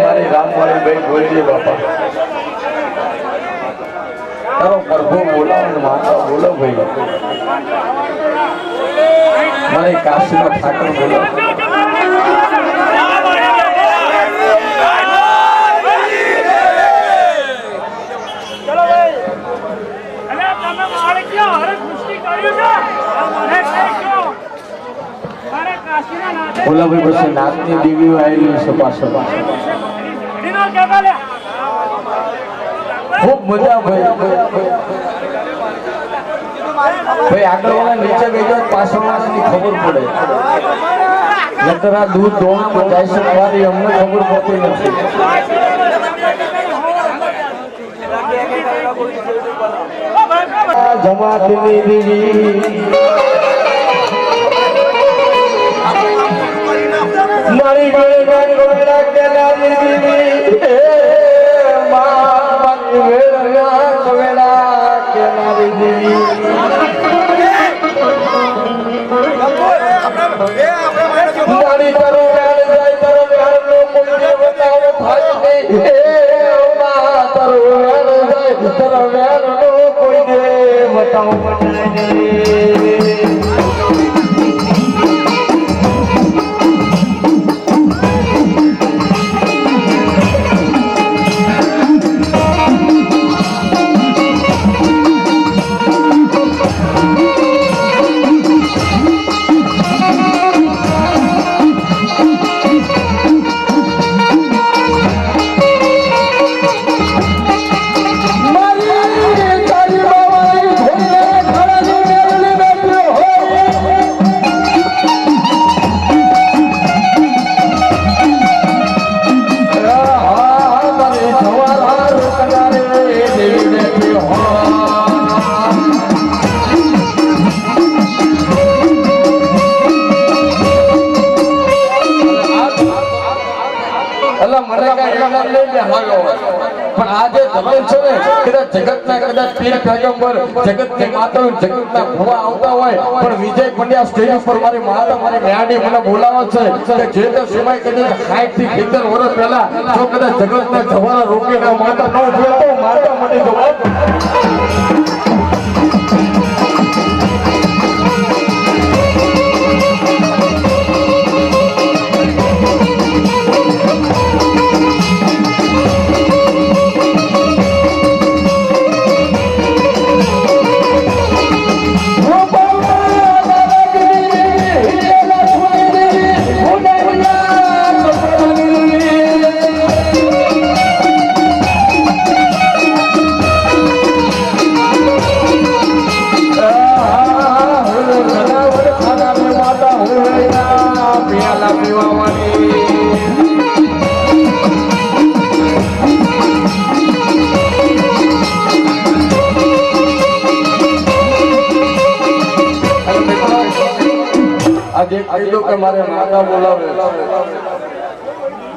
મારી રામવાળી ભાઈ બોલી બાપા તારો પ્રભુ બોલાવો માતા બોલો ભાઈ મારી કાશીનો ઠાકર બોલો બોલા ભાઈ પછી નાથની દેવીઓ આવેલી છે પાછળ ખૂબ મજા ભાઈ આગળ વાળા નીચે બેજો પાછળ વાળાની ખબર પડે નકર આ દૂધ દોણ જાય છે વારી અમને ખબર પડતી નથી જમાતની દેવી મારી ગોળા કેલા દેવી હે મારી વેળા કેલા દેવી મારી તરો વેળ જાય તરો વેળ નો કોઈ બતાવો થાય નહીં હે મા તરો વેળ જાય તરો વેળ નો કોઈ દે બતાવો વિજય પંડ્યા સ્ટેજ ઉપર મારી માતા મારી મેહાડી મને બોલાવે છે કે જે તે સમય કદાચ 60 થી 70 વર્ષ પહેલા જો કદાચ જગતના જવાના રોકીને માતા ન ઉઠે તો માતા મટી જવાબ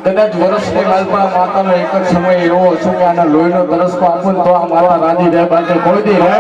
કદાચ વર્ષની માલમાં માતાનો એક જ સમય એવો હશે કે આના લોહીનો તરસકો આપું તો આ માતા રાજી રહે બાજુ કોઈ દી રહે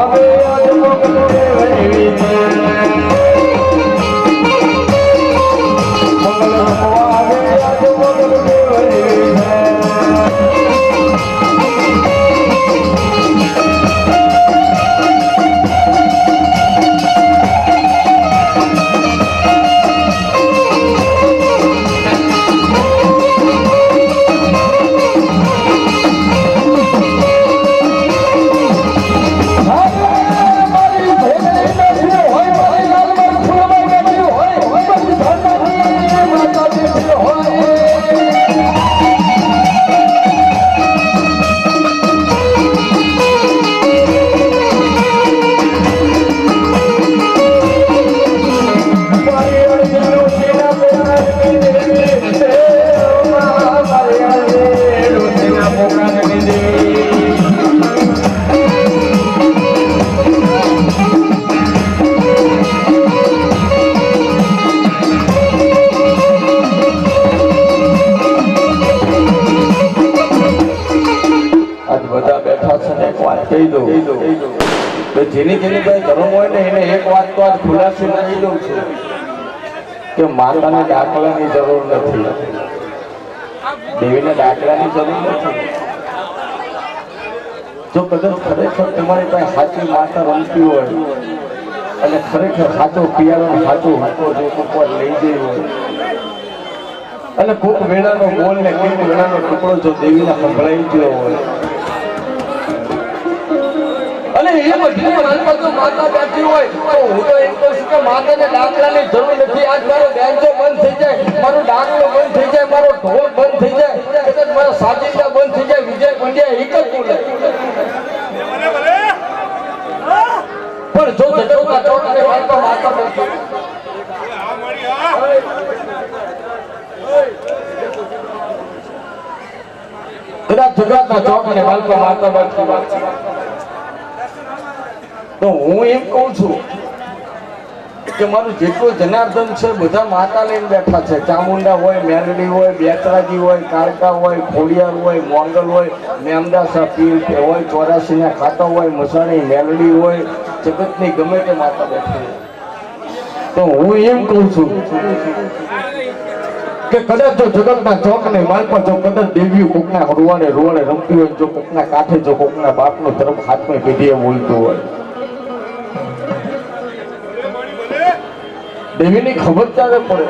આવે આજ મોગલ દેવની છે મંગલ આવે આજ મોગલ દેવની છે જેની જેની ભાઈ ધર્મ હોય ને એને એક વાત તો આજ ખુલાસી કહી દઉં છું કે માતાને દાખલાની જરૂર નથી દેવીને દાખલાની જરૂર નથી જો કદાચ ખરેખર તમારી પાસે સાચી માતા રમતી હોય અને ખરેખર સાચો પિયારો સાચો હતો જો ઉપર લઈ જઈ હોય અને કોક વેળાનો બોલ ને કોઈક વેળાનો ટુકડો જો દેવીને સંભળાઈ ગયો હોય અને એ બધી માલમાં જો માતા બેઠી હોય તો હું તો એમ કહું છું કે માતાને દાખલાની જરૂર નથી આજ મારો બેન્ચો બંધ થઈ જાય મારો દાખલો બંધ થઈ જાય મારો ઢોલ બંધ થઈ જાય કદાચ મારા સાજિંદા બંધ થઈ જાય વિજય પંડ્યા એક જ બોલે પણ જો જગતના ચોકને માલમાં માતા બેઠી કદાચ જગતના ચોકને માલમાં માતા બેઠી તો હું એમ કહું છું કે મારું જેટલું જનાર્દન છે બધા માતા લઈને બેઠા છે ચામુંડા હોય મેરડી હોય બેતરાજી હોય કાળકા હોય ખોડિયાર હોય મોંગલ હોય મેમદાસા પીર હોય 84 ના ખાતા હોય મસાણી મેલડી હોય જગતની ગમે તે માતા બેઠી હોય તો હું એમ કહું છું કે કદાચ જો જગતના ચોક ને માલ પર જો કદાચ દેવી કોકના રૂવાને રમતી હોય જો કોકના કાંઠે જો કોકના બાપનો ધર્મ હાથમાં પેઢીએ બોલતું હોય દેવીની ખબર ત્યારે પડે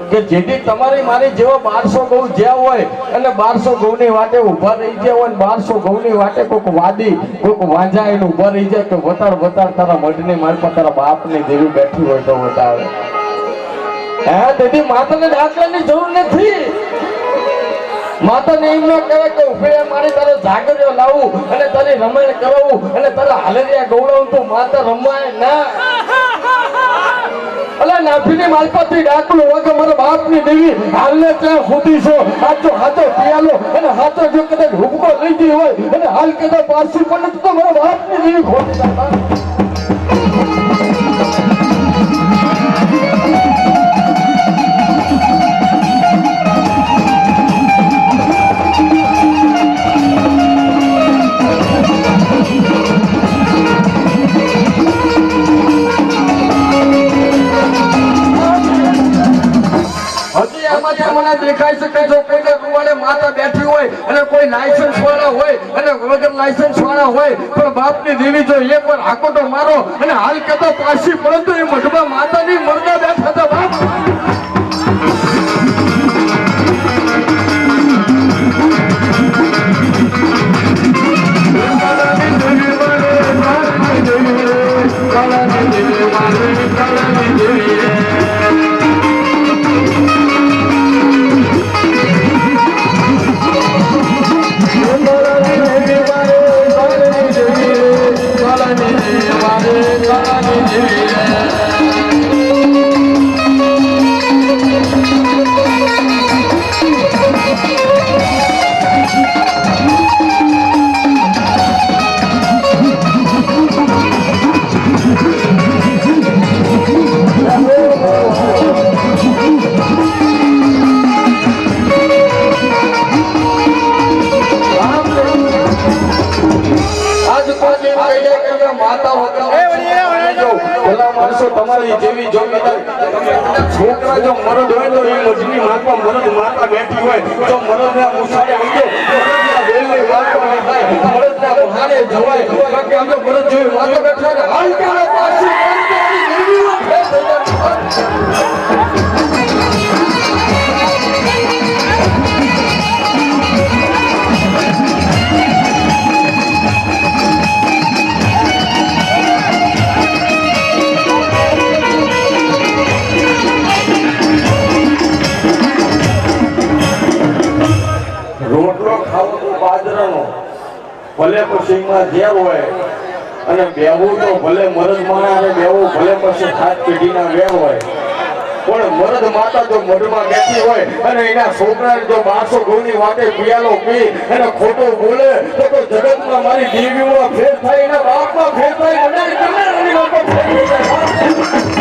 કે જેથી તમારી મારી જેવા 1200 ગૌ જ્યાં હોય અને 1200 ગૌની વાટે ઉભા રહી ગયા હોય 1200 ગૌની વાટે કોઈક વાદી કોઈક વાંજા એને ઉભા રહી જાય કે વતાડ તારા મઢની માર પર તારા બાપની દેવી બેઠી હોય તો વતાડે હે તેથી માતાને દાખલાની જરૂર નથી માતાને એમ ન કહેવાય કે ઉભે મારી તારે જાગર્યો લાવું અને તારી રમાયણ કરાવું અને તારા હાલેરિયા ગૌડાવું તો માતા રમાય ના અલા નાફીની માલપતથી ડાકલો વગર મારા બાપની દેવી હાલને ત્યાં સુધી છો હાચો પિયાલો અને હાચો જો કદાચ હુકમો લઈ ગઈ હોય અને હાલ કદાચ પાછી પણ તો મારા બાપની દેવી ખોટી દેખાય છે કે જો કોઈને રૂવાડે માતા બેઠી હોય અને કોઈ લાયસન્સ વાળા હોય અને વગર લાયસન્સ વાળા હોય પણ બાપની દેવી જો એકવાર હાકોટો મારો અને હાલ કહેતો પાછી પરંતુ એ મઢમાં માતાની મરદા બેઠા હતા બાપ એમ કહી જાય કે અમે માતા હોતા ભલા માણસો તમારી જેવી જોગીદાર છોકરા જો મરદ હોય તો એ મજની માતા મરદ માતા બેઠી હોય તો મરદના મુસાડે આવજો મરદના વેલની વાતમાં થાય મરદના બહારે જવાય બાકી અમે મરદ જોઈ માતા બેઠા ને હાલ ક્યારે પાછી રોટલો ખાવો તો બાજરાનો ભલે પછી માં ઝેર હોય અને બેવું તો ભલે મરદ માણા અને બેવું ભલે પછી સાત પેઢીના વેર હોય પણ મરદ માતા જો મઢમાં બેઠી હોય અને એના છોકરાને જો 1200 ગોળની વાટે પિયાલો પી અને ખોટું બોલે તો જગતમાં મારી દેવીઓમાં ફેર થાય એના બાપમાં ફેર થાય મને કરનારની લોકો ફેર થાય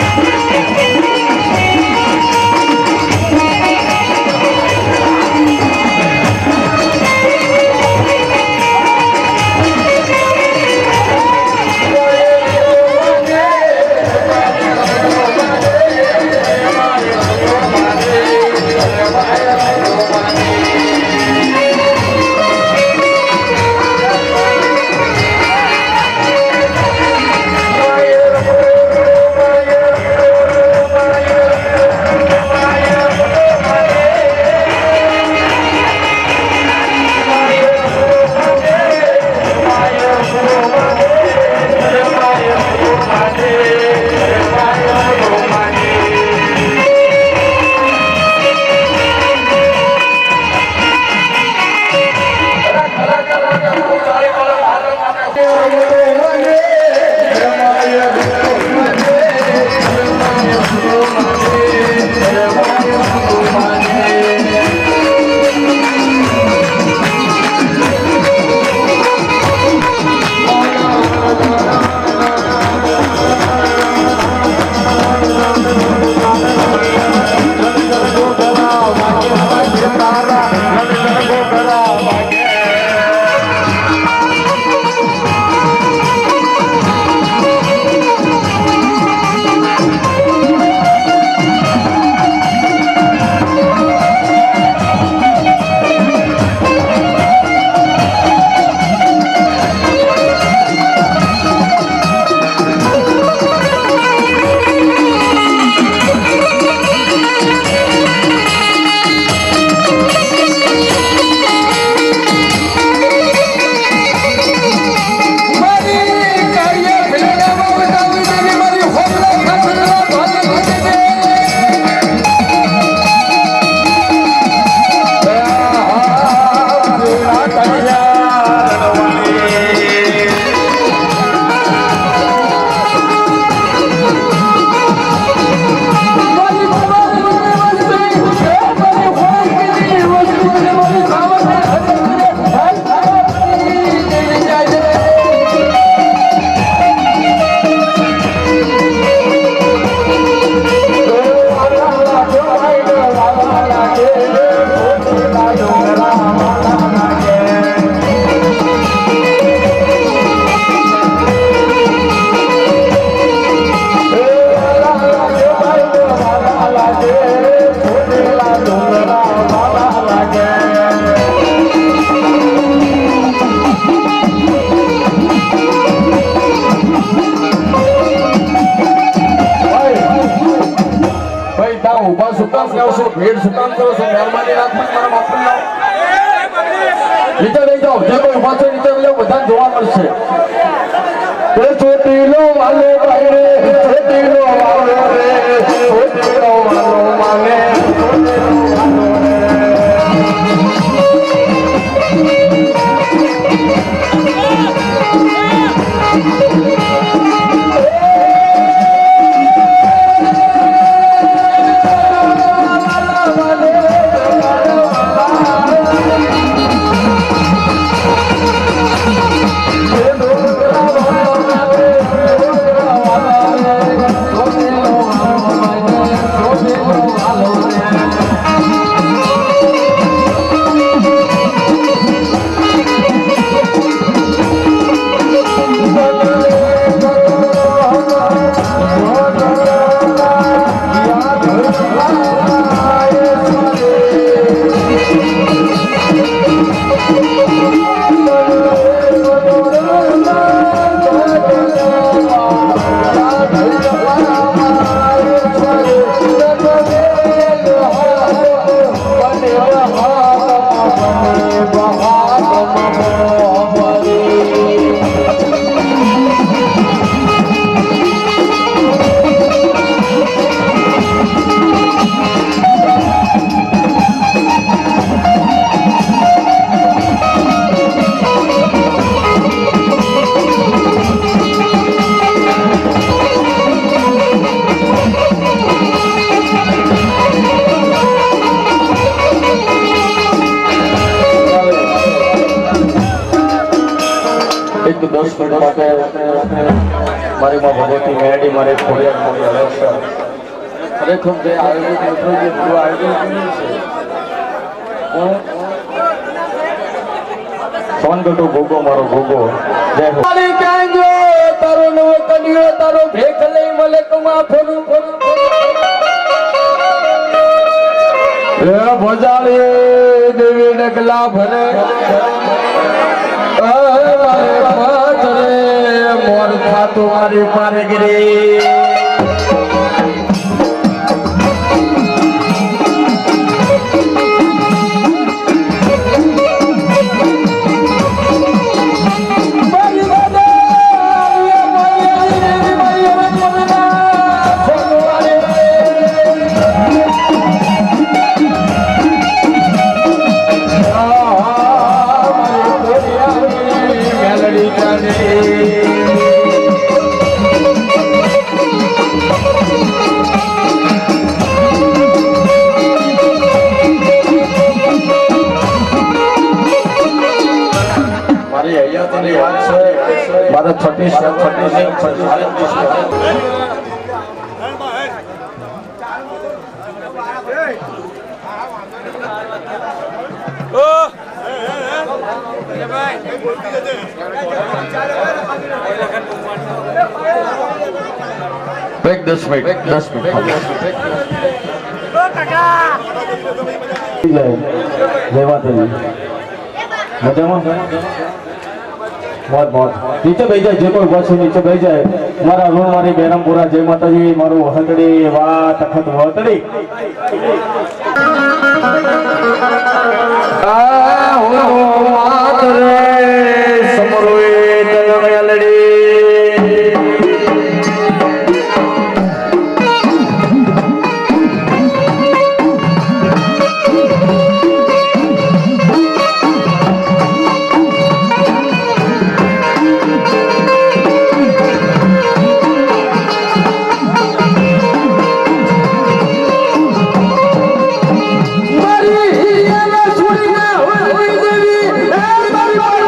ભેડ સુકામ કરો છો મહેરબાની રાખો મારા બાપુ નીચે લઈ જાઓ જે કોઈ ઉભા છે નીચે લઈ બધા જોવા મળશે ચોટીલો વાલો ભાઈ રે ચોટીલો વાલો રે ચોટીલો વાલો માને 10 મિનિટ માટે મારી માં ભગવતી મેડી મારે ફોડિયા કરી આવે છે ખરેખર જે આયોજક મિત્રો જે પૂરું આયોજન કર્યું છે સોનગઢો ગોગો મારો ગોગો જય હો ક્યાં ગયો તારો નવો કન્યો તારો ભેખ લઈ મલેકમાં ફરું ભજાળી દેવી ડગલા ભરે મોર ખાતું મારી પારગીરી મારા 36 10 મિનિટ જય માતાજી મજામાં बहुत बहुत नीचे बैठ जाए जो कोई बस नीचे बैठ जाए मारा ऋण मारी बेरमपुरा जय माताजी मारू हतड़ी वाह तखत हतड़ी Maria,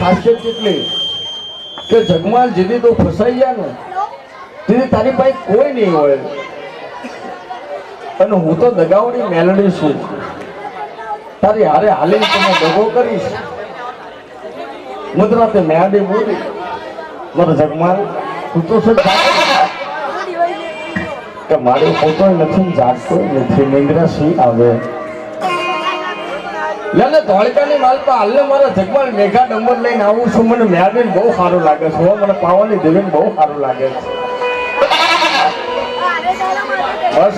ખાસિયત કેટલી કે જગમાલ જેથી તો ફસાઈ ગયા ને તેથી તારી પાસે કોઈ નહીં હોય અને હું તો દગાવડી મેલડી છું તારી હારે હાલીને તમે દગો કરીશ મુદ્રાતે મેલડી બોલી મારો જગમાલ તું તો કે મારી પોતો નથી જાગતો નથી નિંદ્રા સી આવે લેને ધોળકાની માલપા હાલને મારા જગમાલ મેઘા ડંબર લઈને આવું છું મને મેળવીને બહુ સારું લાગે છે મને પાવાની દેવીને બહુ સારું લાગે છે બસ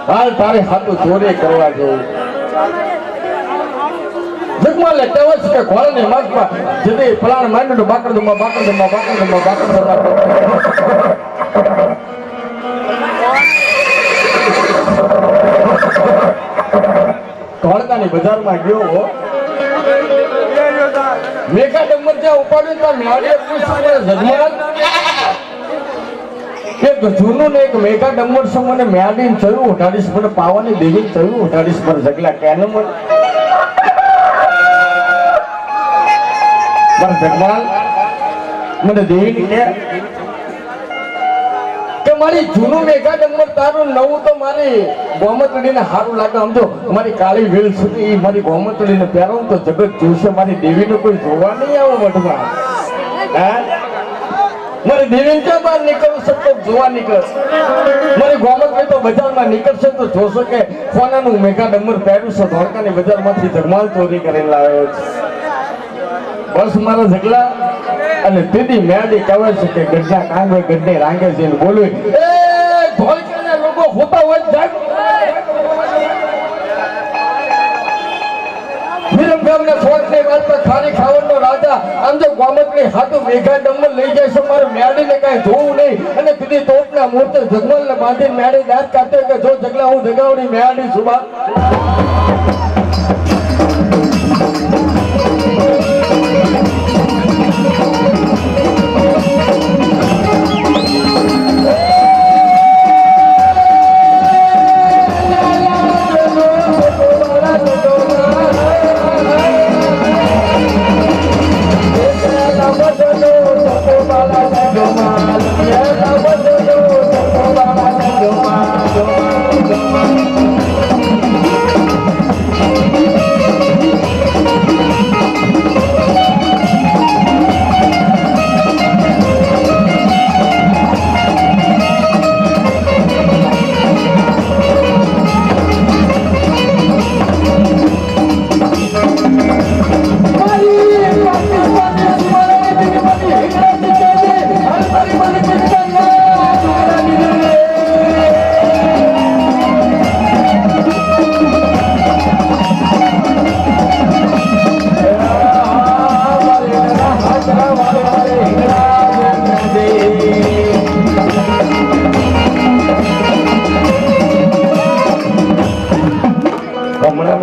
હાલ તારે હાથું ચોરી કરવા જેવું જગમાલે કહેવાય છે કે ઘોડાની માલપા જેથી ફલાણ માંડ્યું બાકર દુમા બાકર દુમા બાકર દુમા બાકર દુમા ધોળકાની બજારમાં ગયો મેઘા ડંબર જ્યાં ઉપાડ્યું ત્યાં મેળવીએ પૂછ્યું જગમાલ એક જૂનું ને એક મેઘા ડંબર છે મને મેળવીને ચડ્યું ઉઠાડીશ મને પાવાની દેવીને ચડ્યું ઉઠાડીશ મને જગલા કેને મને જગમાલ મને દેવીને કે મારી જૂનું મેઘા ડંબર તારું નવું તો મારી ગોમતડીને સારું લાગે સમજો મારી કાળી વેલ સુધી મારી ગોમતડીને પહેરવું તો જગત જોશે મારી દેવીને કોઈ જોવા નહીં આવો મઠમાં મારી દેવીને ક્યાં બહાર નીકળવું શકતો જોવા નીકળે મારી ગોમતડી તો બજારમાં નીકળશે તો જોશે કે કોનાનું મેઘા ડંબર પહેર્યું છે ધોળકાની બજારમાંથી જગમાલ ચોરી કરીને લાવ્યો છે બસ મારા જગલા અને દીદી મેળી કહે છે કે ગઢના કાંગે ગઢને રાંગે છે બોલું એ ધોળકાના લોકો હોતા હોય જાગ વિરમ ગામના ફોટની વાત પર ખારી ખાવાનો રાજા આમ જો ગોમતની હાથું મેઘા ડંબર લઈ જાય છે મારે મેળીને કાંઈ જોવું નહીં અને દીદી તોપના મૂર્તે જગમલને બાંધીને મેળી દાંત કાઢે કે જો જગલા હું જગાવડી મેળી સુબા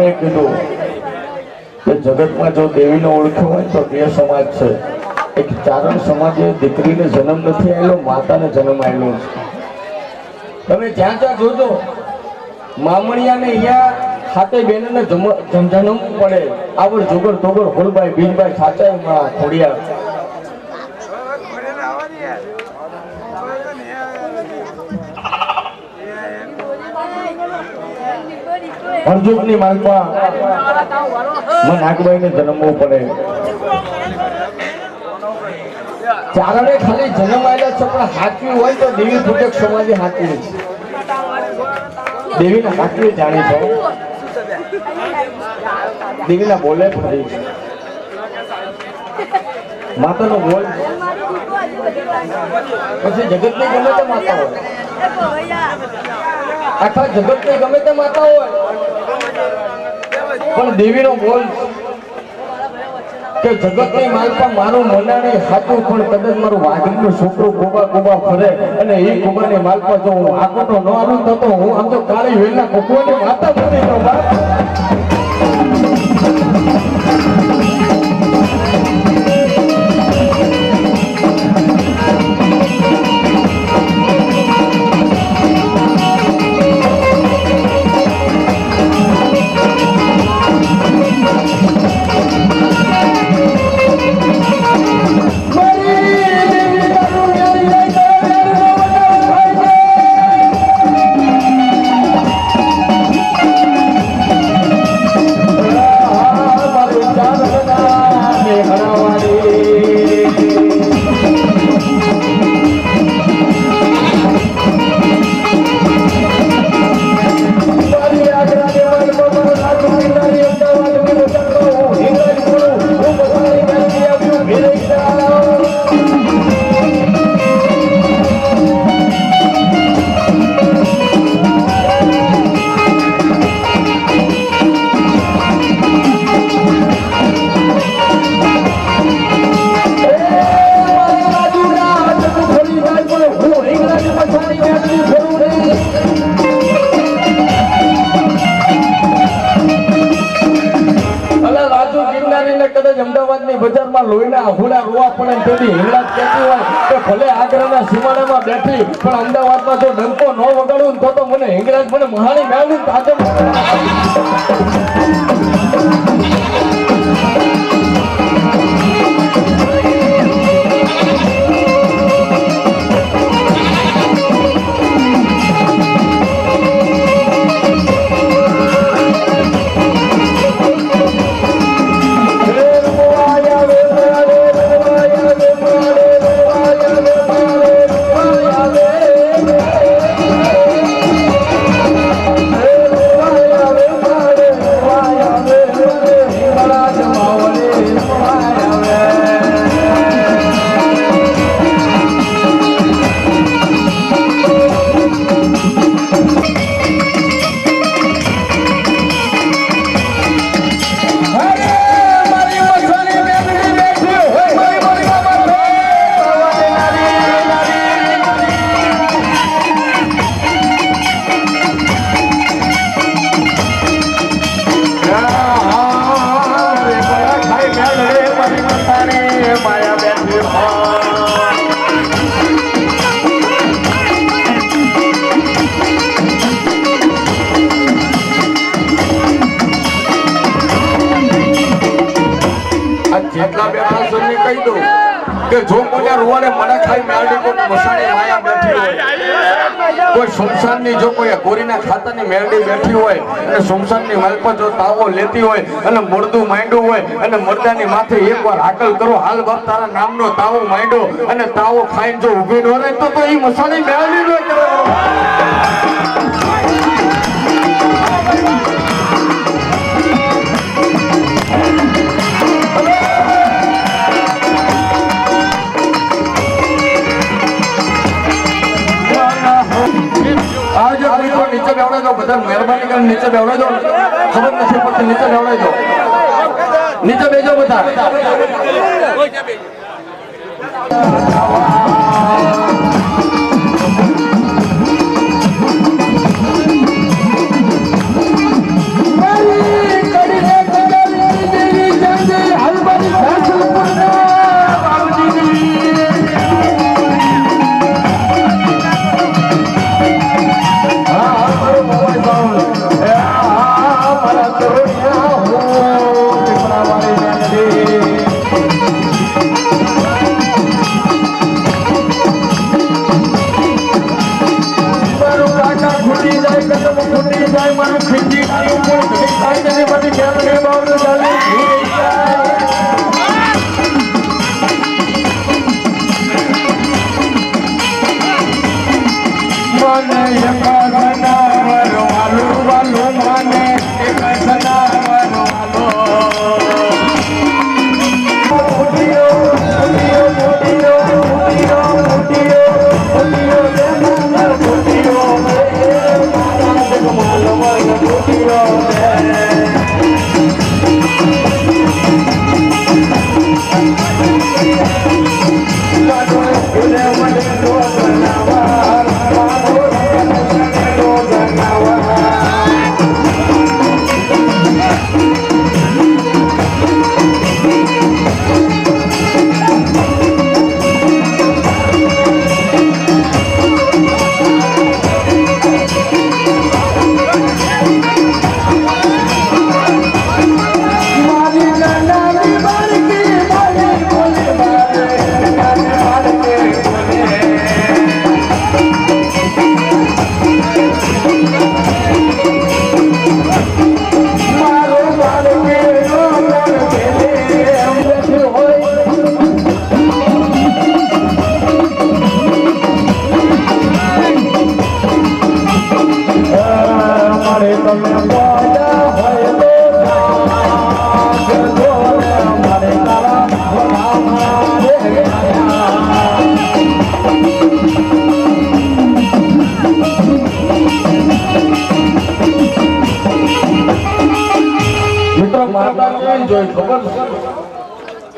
માએ કીધું કે જગતમાં જો દેવીને ઓળખ્યો હોય તો બે સમાજ છે. એક ચારણ સમાજે દીકરીને જન્મ નથી આવેલો, માતાને જન્મ આવેલો છે. તમે જ્યાં જ્યાં જોજો મામણિયાને અહીંયા ખાતે બેનને જમવું પડે. આવડ જોગર તોગર હોલભાઈ બીજભાઈ સાચાઈ માં ખોડિયા હરજુગની માર્ગમાં નાગભાઈને જન્મવું પડે. ચારણે ખાલી જન્મ આવેલા છે પણ હાચવી હોય તો દેવી પૂજક સમાજે હાચવી છે. દેવીના હાચવી જાણી છે. દેવીના બોલે ફરી છે. માતાનો બોલ પછી જગતની ગમે તે માતા હોય, આખા જગતની ગમે તે માતા હોય પણ દેવીનો બોલ કે જગતની માલપા મારું મનાણી સાચું પણ કદાચ મારું વાઘરીનો છોકરો ગોબા ગોબા ફરે અને એ ગોબાની માલપા જો હું આકોટો ન આવું તો હું આમ તો કાળી વેલના કોકવાની માતા બની જાઉં. અમદાવાદની બજારમાં લોહીના આહુડા રોવા પડે તેથી હિંગળાજ કહેતી હોય કે ભલે આગ્રાના સીમાડામાં બેઠી પણ અમદાવાદમાં જો ડંકો ન વગાડું તો મને હિંગળાજ મને મહાણી મેળવું તાજે જેટલા બેઠા સમને કહી દઉં કે જો કોઈ રૂવાને મના ખાઈ મેળડી કોઈ મસાણી માયા બેઠી હોય, કોઈ શમશાનની જો કોઈ ગોરીના ખાતાની મેળડી બેઠી હોય અને શમશાનની માલપા જો તાવો લેતી હોય અને મરદું માંડ્યું હોય અને મરદાની માથે એકવાર હાકલ કરો હાલ બાપ તારા નામનો તાવો માંડ્યો અને તાવો ખાઈને જો ઊભી ન રહે તો એ મસાણી મેળડી ન કરો. નીચે બેવડા દો બધા, મહેરબાની કરીને નીચે બેવડા દો. ખબર નથી પડતી, નીચે બેવડા દો. નીચે બેજો બધા. મારી પતી જાય મારું ખીચી ડાયું કોઈ ઘડી કાઈ નથી બધી કેમ રે બાવડું ચાલી મને એક જનાવર વાલું વાલું મને એક જનાવર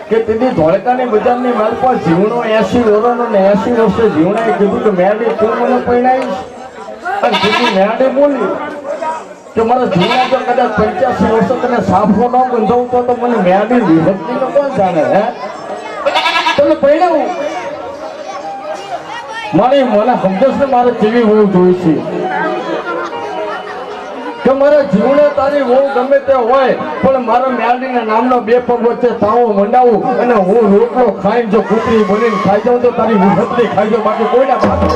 કે તેની ધોળકાની બજારની માર પર જીવણો 80 વર્ષનો ને 80 વર્ષે જીવણાએ કીધું કે મેરડી તું મને પૈણાઈશ અને તેની મેરડે બોલી કે મારા જીવણા જો કદાચ 85 વર્ષ તને સાફો ન બંધાવતો તો મને મેરડી વિભક્તિનો કોણ જાણે હે તને પૈણાવું મને સમજસ ને મારે કેવી હોવું જોઈશે કે મારા જીવને તારી બહુ ગમે તે હોય પણ મારા મેરડીના નામનો બે પગ વચ્ચે તાવો મંડાવું અને હું રોટલો ખાઈને જો કૂતરી બનીને ખાઈ જાઉં તો તારી વિભક્તિ ખાઈ જાઉં બાકી કોઈના પાસે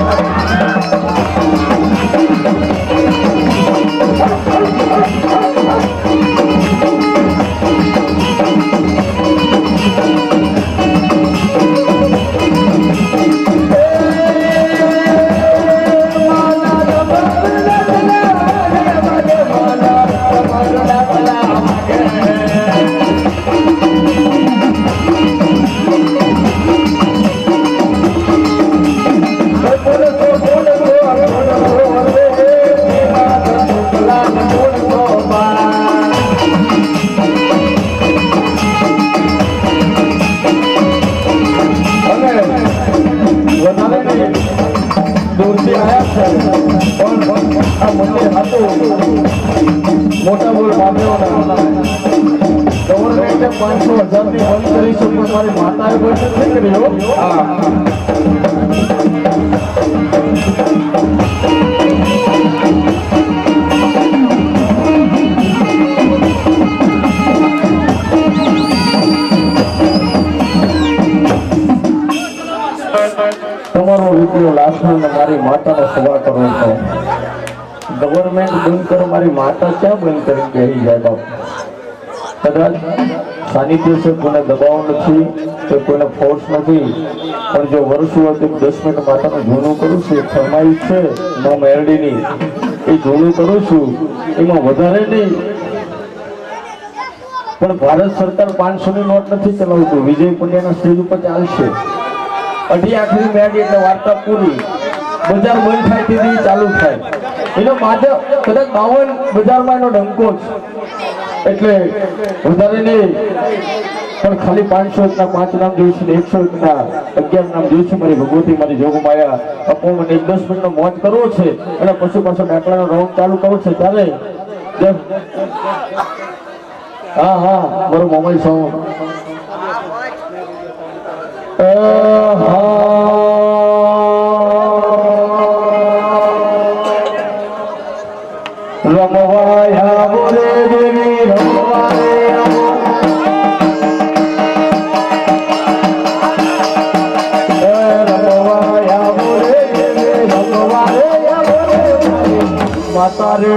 મોટા બોલ બાપેવાના ગવર્મેન્ટે 500,000 ની બંધ કરી છે પણ મારી માતાએ બંધ નથી કર્યો તમારો વિડીયો લાસ્ટ મારી માતાનો સવાલ કરવો છે ગવર્મેન્ટ બંધ કરો મારી માતા ક્યાં બંધ કરી કહી જાય બાપ કદાચ સાનિધ્ય છે કોઈને દબાવ નથી કે કોઈને ફોર્સ નથી પણ જો વર્ષો હતું 10 મિનિટ માતાનું જૂનું કરું છું ફરમાઈશ છે મા મેરડીની એ જૂનું કરું છું એમાં વધારે નહીં પણ ભારત સરકાર 500 ની નોટ નથી ચલાવતું વિજય પંડ્યાના સ્ટેજ ઉપર ચાલશે અઢી આખરી મેરડી એટલે વાર્તા પૂરી બજાર બંધ થાય તેથી ચાલુ થાય એનો માધ્યમ કદાચ 52 બજારમાં એનો ડંકો છે એટલે વધારે નહીં પણ ખાલી 500 ના 5 નામ જોઈશે 101 ના 11 નામ જોઈશે મારી ભગવતી મારી જોગમાયા આપો મને 10 મિનિટનો મોજ કરવો છે અને પછી પાછો ડાકલાનો રાઉન્ડ ચાલુ કરવો છે ત્યારે હા હા મારો મોબાઈલ સાઉન્ડ રમવાયા બોલે દેવી રમવાયા બોલે દેવી રમવાયા બોલે માતા રે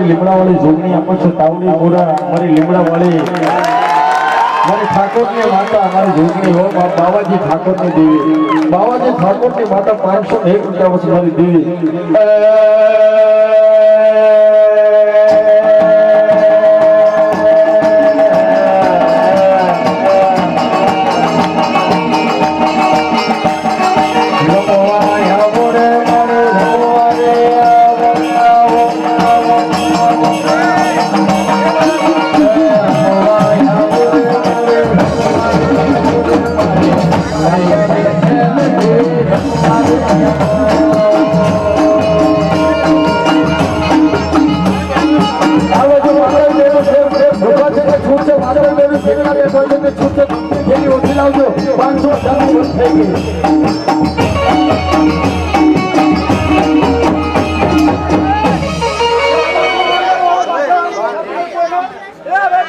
લીમડા વાળી જોગણી આપો છો તાવડી મોરા મારી લીમડા વાળી મારી ઠાકોર ની માતા મારી જોગણી હો બાવાજી ઠાકોર ની દેવી બાવાજી ઠાકોર ની માતા 501 રૂપિયા વર્ષ મારી દેવી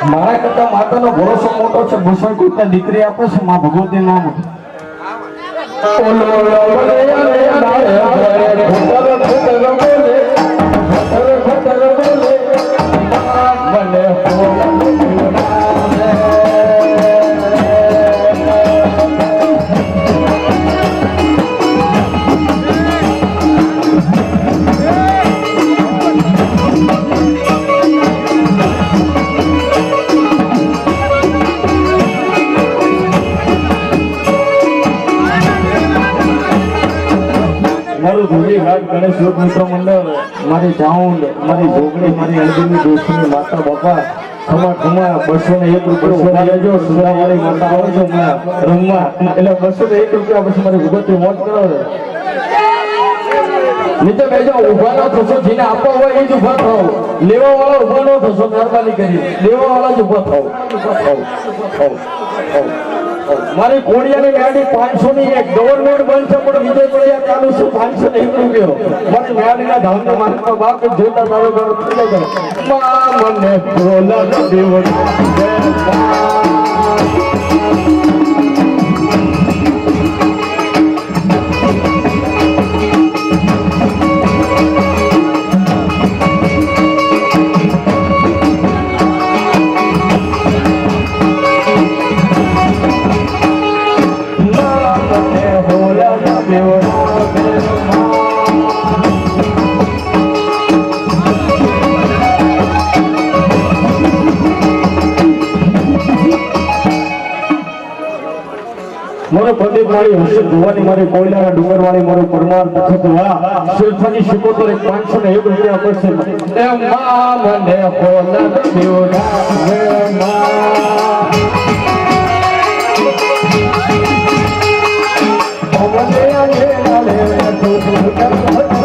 મારા કરતા માતાનો ભરોસો મોટો છે ભૂષણ દીકરી આપે છે માં ભગવતી નામ ગણેશ યોગ મિત્ર મંડળ મારી ચાઉંડ મારી જોગણી મારી અલબીની દોસ્તીની માતા બાપા ખમા 201 રૂપિયા લેજો સુરાવાળી માતા આવો છો રમવા એટલે 201 રૂપિયા પછી મારી ભગવતી મોજ કરો નીચે બેજો ઉભા ન થશો જેને આપવા હોય એ જ ઉભા થાવ લેવા વાળા ઉભા ન થશો મહેરબાની કરી લેવા વાળા જ ઉભા થાવ મારી કોડિયાની ગાડી 500 ની એક ગવર્નમેન્ટ બંધ છે પણ વિજય કોડિયા ચાલુ છે 501 રૂપિયો મારી મેળીના ધામના માર્ગમાં બાપ જોતા તારો ઘર થઈ જાય મને બોલા દેવ મારો પ્રદીપ વાળી હશે જોવાની મારી કોયલાના ડુંગર વાળી મારો પરમાર તખત વા શિલ્પાની શિકોતર 501 રૂપિયા પડશે એ માં મને હોના દેવડા હે માં ઓમને આને નાલે તો કર બોલે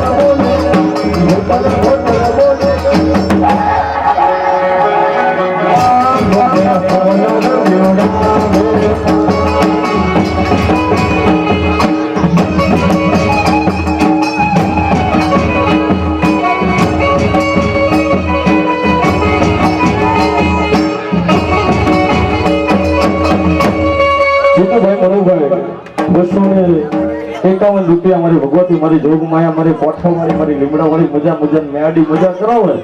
રૂપિયા મારી ભગવતી મારી જોગ માયા મારી કોઠો મારી લીમડા વાળી મજા મજા મેડી મજા કરાવે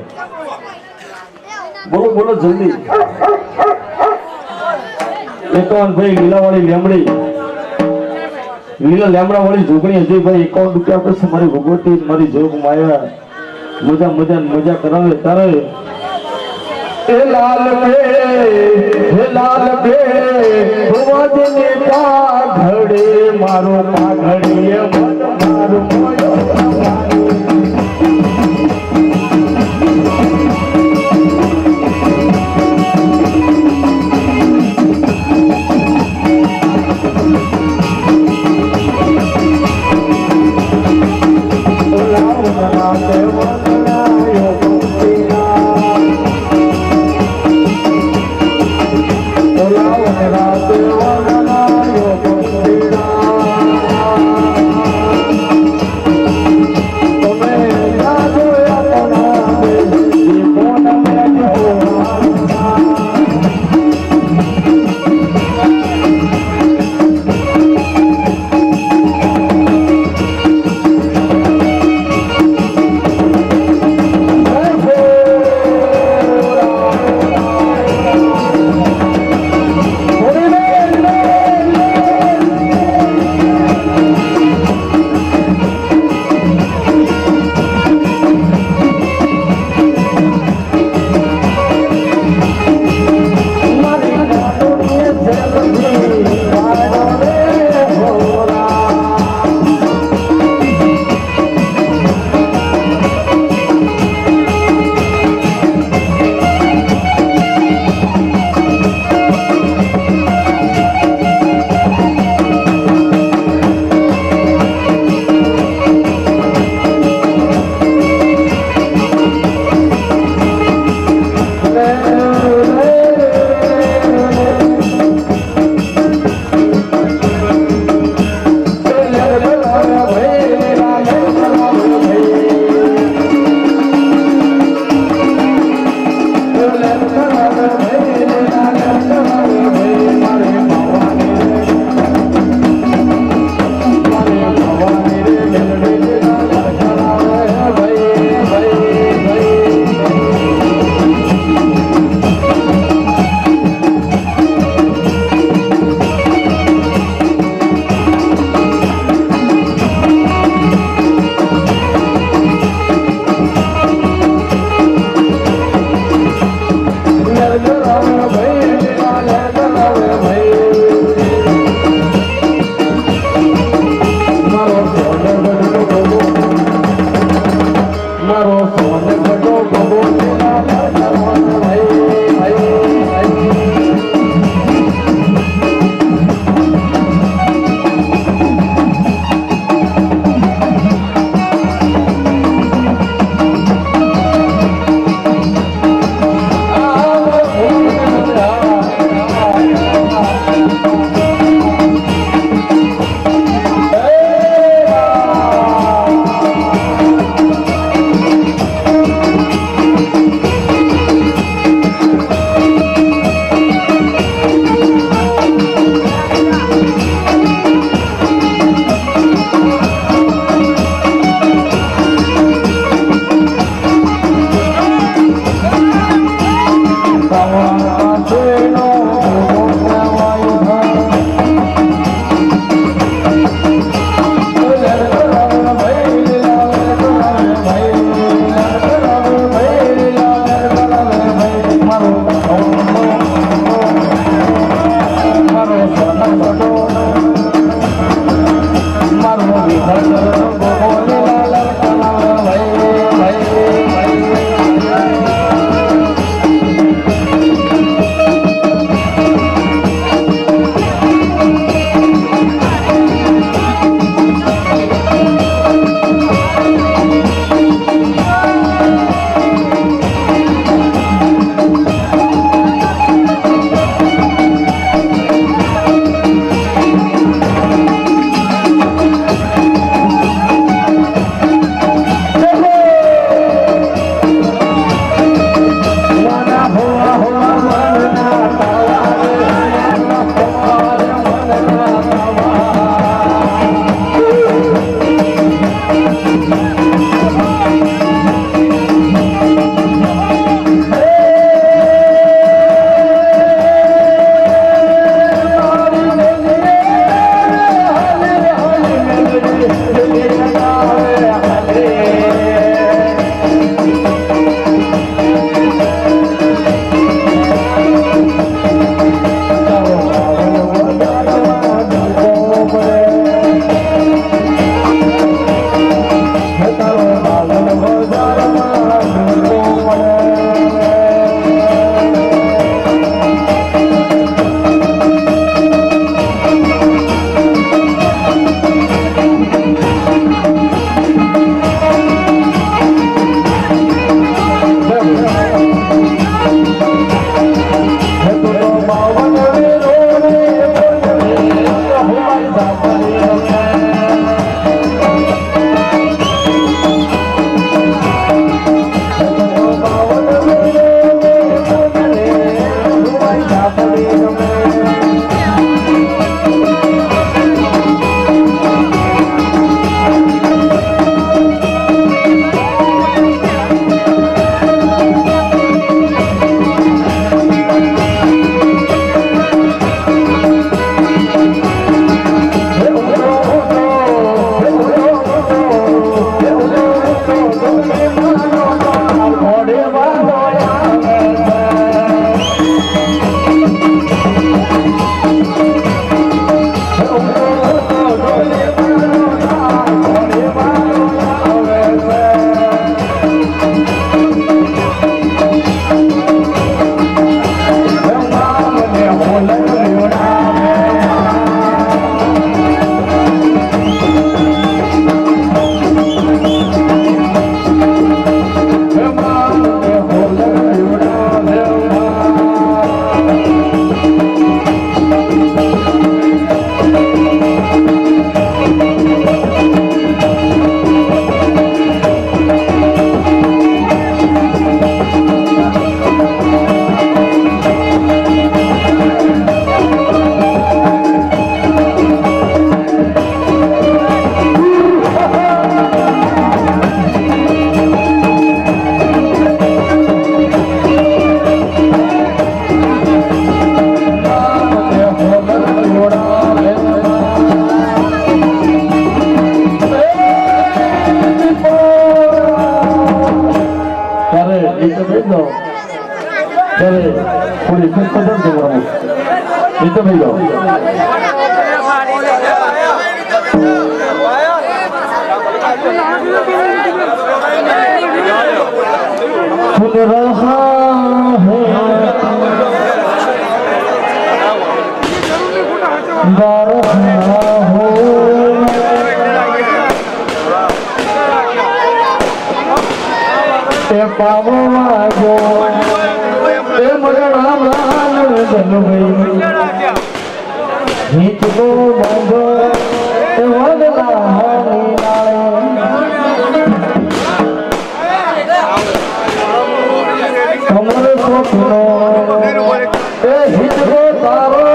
બોલો બોલો જલ્દી 51 ભાઈ લીલા વાળી લેમડી લીલા લેમડા વાળી જોગણી અજયભાઈ 51 રૂપિયા પછી મારી ભગવતી મારી જોગ માયા મજા મજા મજા કરાવે તારે હે લાલ બે ભુવનની પાઘડે મારો પાઘડીએ મન મારું મોયો દો ત્યારે પોલીસ પસંદ કરવાનું નીચે ભાઈ જાઓ खुद रहा है हो ते पाववा जो ते मगड़ा मान जन भई हित को बांधो ते वदला हरी कमर स्वप्नो ते हित को तारो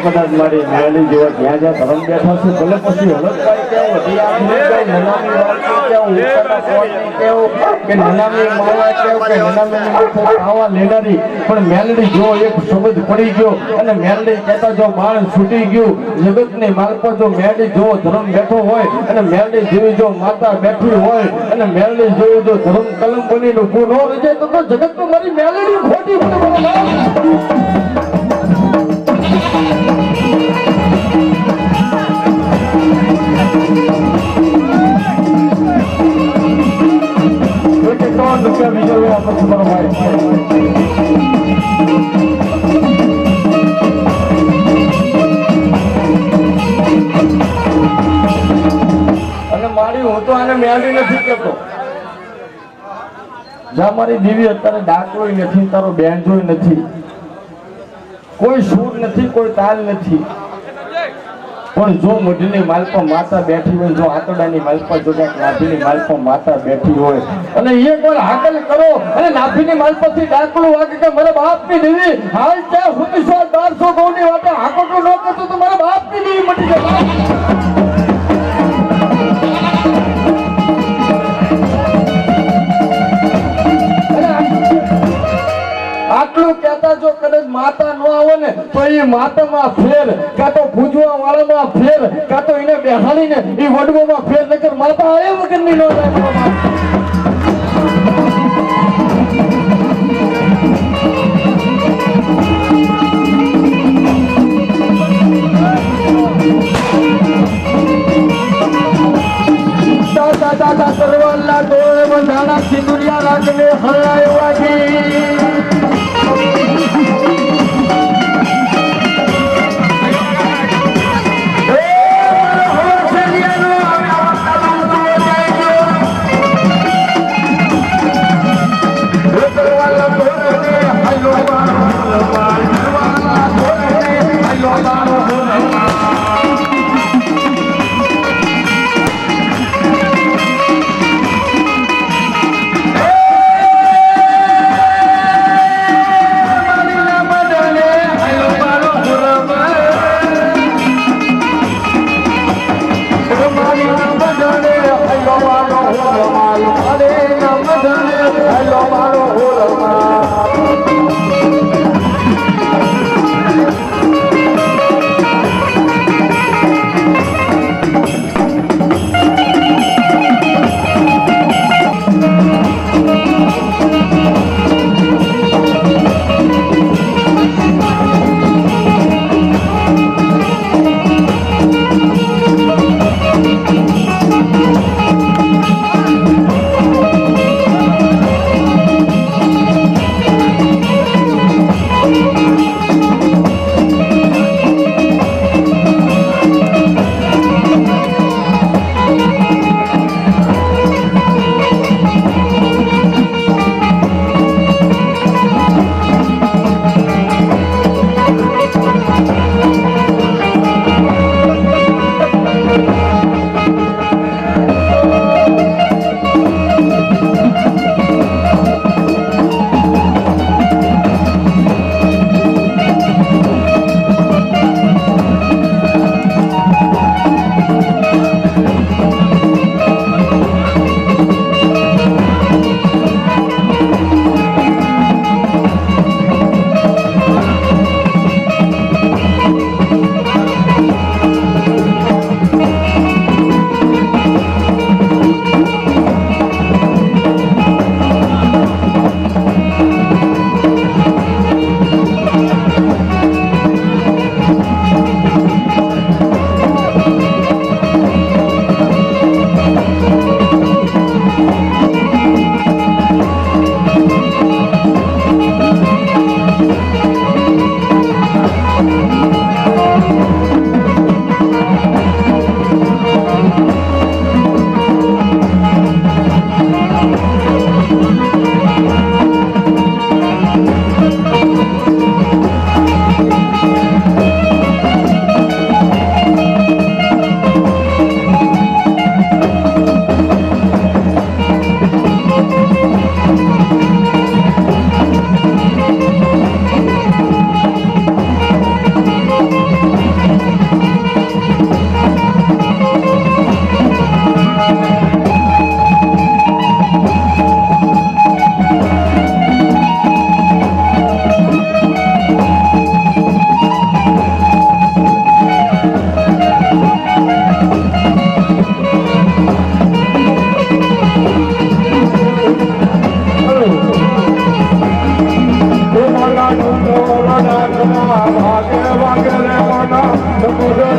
કદાચ મારી મેળી જેવા જ્યાં જ્યાં ધર્મ બેઠા છે ભલે પછી હલકભાઈ કેવું હરિયાણી કેવું નનામી વાળકી કેવું ઉત્તરના કોટની કેવું કે નનામી માવા કેવું કે નનામીની માથે ખાવા લેનારી પણ મેલડી જો એક શબ્દ પડી ગયો અને મેલડી કહેતા જો બાણ છૂટી ગયું જગતની માલપા જો મેલડી જો ધર્મ બેઠો હોય અને મેલડી જેવી જો માતા બેઠી હોય અને મેલડી જેવું જો ધર્મ કલમ બનીને ઊભું ન રહી જાય તો જગતમાં મારી મેલડી ખોટી પડે રૂપિયા બીજો આપણે તમારો ભાઈ અને મારી હું તો આને મેળવી નથી કેતો જ્યાં મારી દેવી અત્યારે ડાકલો નથી તારો બેન્જો નથી કોઈ સૂર નથી કોઈ તાલ નથી પણ જો મોઢીની માલપા માતા બેઠી હોય જો આતડાની માલપા જો ક્યાંક નાભીની માલપા માતા બેઠી હોય અને એક વાર હાકલ કરો અને નાભીની માલપાથી ડાકલું વાગે કે મારા બાપની દેવી હાલ ત્યાં 1200 ગૌની વાતે હાકોટું ન કરતો તો મારા બાપની દેવી મટી જાય આટલું કહેતા જો કદાચ માતા ન આવે ને તો એ માતામાં ફેર કાં તો પૂજવા વાળામાં ફેર કાં તો એને બેહાડીને એ વડવામાં ફેર નકર માતા આવે વગરની ન જાય દાદા દાદા સરવાલા ડોળ બંધાણા સિંદુરિયા રાજને હરાયો વાગી Hello, ભાગે વાગે રે મના